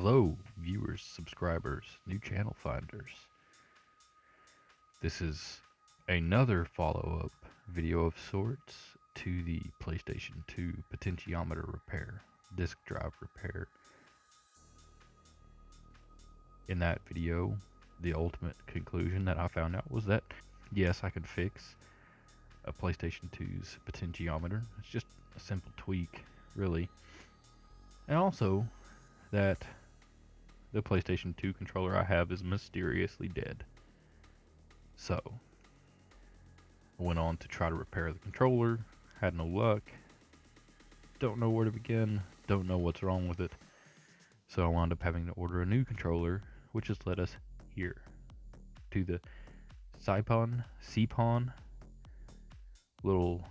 Hello, viewers, subscribers, new channel finders. This is another follow-up video of sorts to the PlayStation 2 potentiometer repair, disk drive repair. In that video, the ultimate conclusion that I found out was that, yes, I could fix a PlayStation 2's potentiometer. It's just a simple tweak, really. And also, that the PlayStation 2 controller I have is mysteriously dead. So, I went on to try to repair the controller, had no luck, don't know where to begin, don't know what's wrong with it. So I wound up having to order a new controller, which has led us here to the CPON little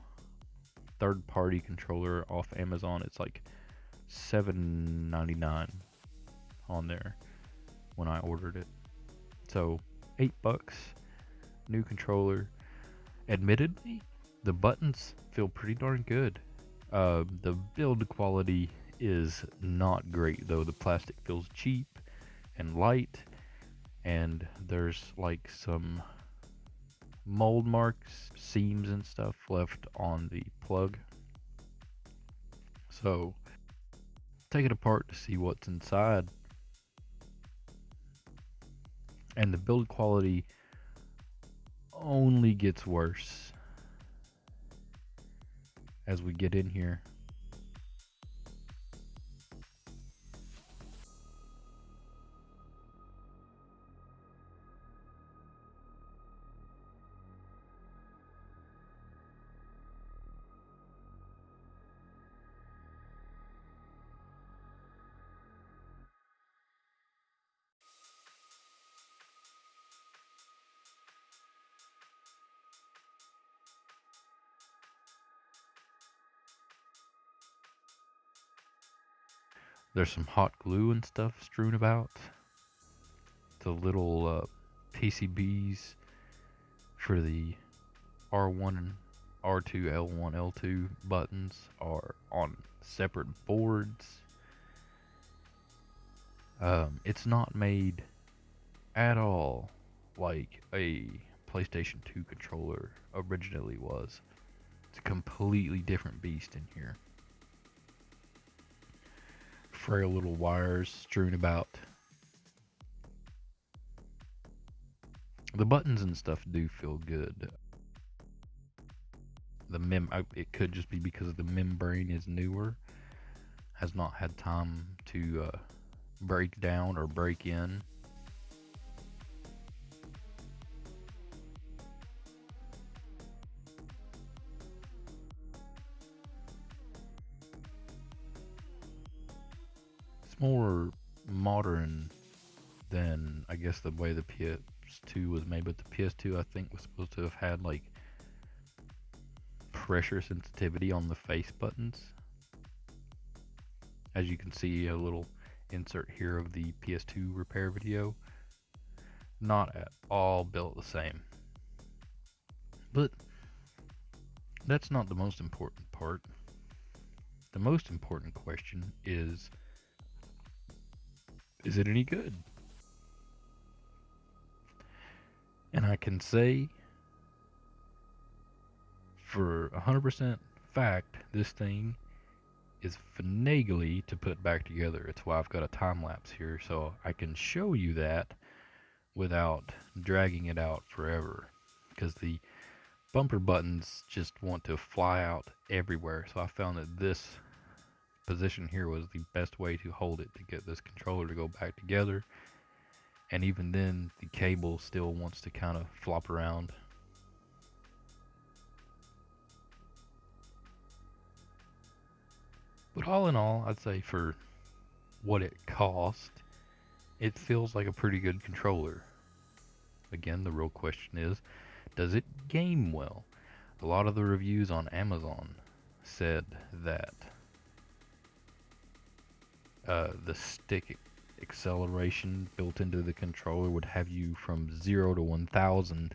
third-party controller off Amazon. It's like $7.99 on there when I ordered it. So $8, new controller. Admittedly, the buttons feel pretty darn good. The build quality is not great though. The plastic feels cheap and light, and there's like some mold marks, seams and stuff left on the plug. So take it apart to see what's inside, and the build quality only gets worse as we get in here. There's some hot glue and stuff strewn about. The little PCBs for the R1 and R2, L1, L2 buttons are on separate boards. It's not made at all like a PlayStation 2 controller originally was. It's a completely different beast in here. Frail little wires strewn about. The buttons and stuff do feel good. It could just be because the membrane is newer, has not had time to break down or break in. It's more modern than, I guess, the way the PS2 was made, but the PS2 I think was supposed to have had like pressure sensitivity on the face buttons. As you can see, a little insert here of the PS2 repair video. Not at all built the same. But that's not the most important part. The most important question is it any good? And I can say for 100% fact, this thing is finagly to put back together. It's why I've got a time lapse here, so I can show you that without dragging it out forever, because the bumper buttons just want to fly out everywhere. So I found that this position here was the best way to hold it to get this controller to go back together. And even then, the cable still wants to kind of flop around. But all in all, I'd say for what it cost, it feels like a pretty good controller. Again, the real question is, does it game well? A lot of the reviews on Amazon said that the stick acceleration built into the controller would have you from 0 to 1000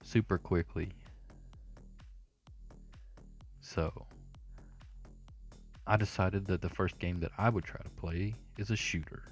super quickly. So I decided that the first game that I would try to play is a shooter.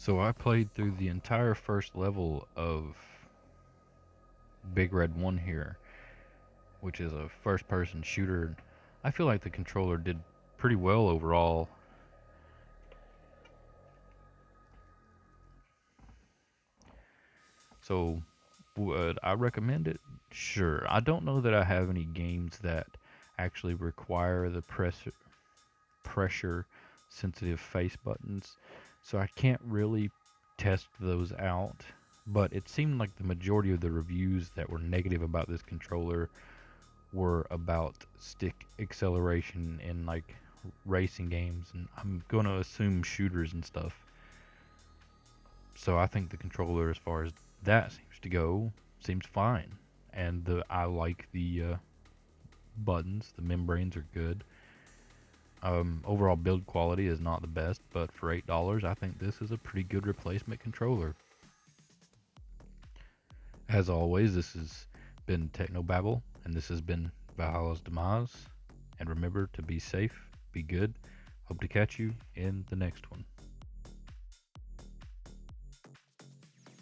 So I played through the entire first level of Big Red 1 here, which is a first person shooter. I feel like the controller did pretty well overall. So would I recommend it? Sure. I don't know that I have any games that actually require the pressure sensitive face buttons, so I can't really test those out. But it seemed like the majority of the reviews that were negative about this controller were about stick acceleration in like racing games, and I'm going to assume shooters and stuff. So I think the controller, as far as that seems to go, seems fine. And I like the buttons. The membranes are good. Overall build quality is not the best, but for $8, I think this is a pretty good replacement controller. As always, this has been TECHNOBABBLE, and this has been Valhalla's Demise. And remember to be safe, be good. Hope to catch you in the next one.